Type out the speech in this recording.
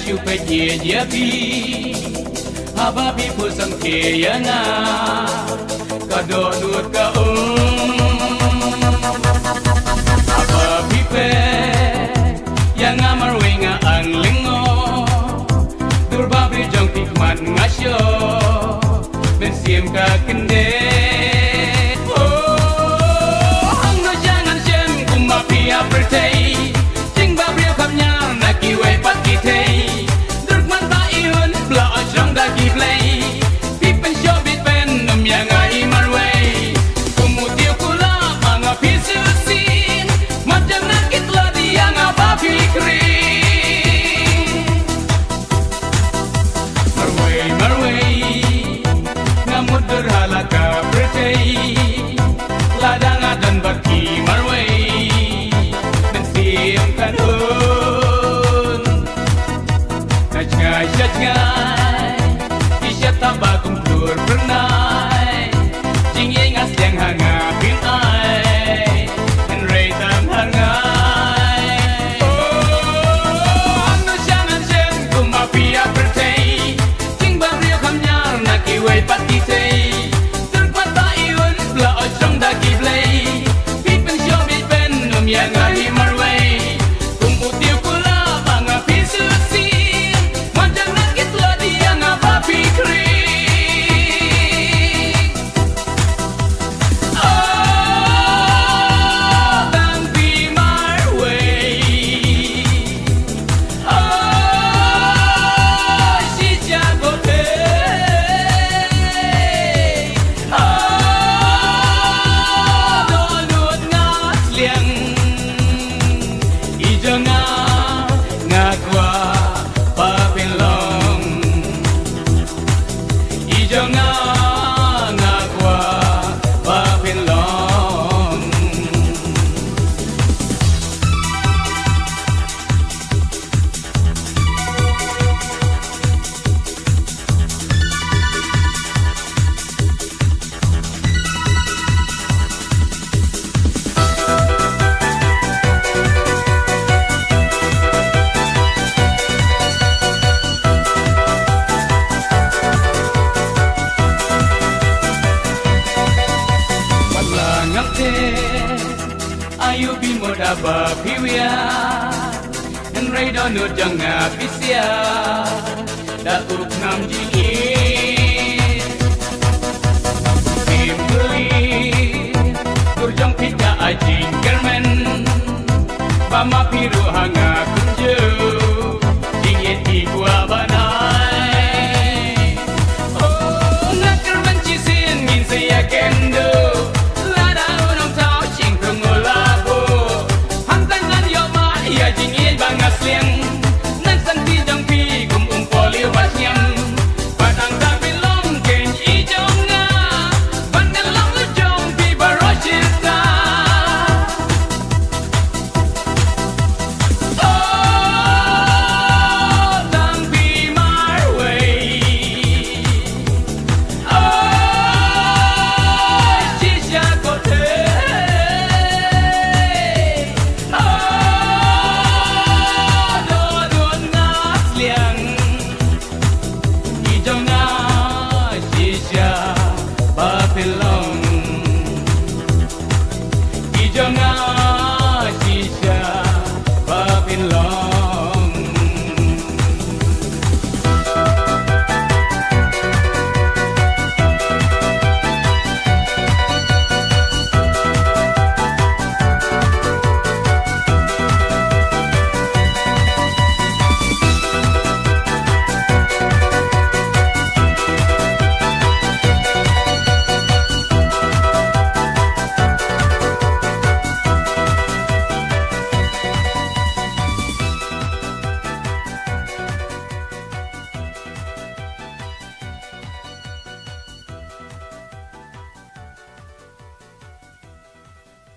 shu pe ye bi haba bi pu sam ke ya na ka do nut ka haba bi pe yang amar wenga ang lingo durba bri jong tikman ngasyo ben sim ka kende ayu bimoda ba piwia en raido no janga pisia da up nam jingi pimpli turjang pita ajin kermen pama piru hanga kunju jingi ti gua banai oh nakar mencisin ngin saya kendo Babylon.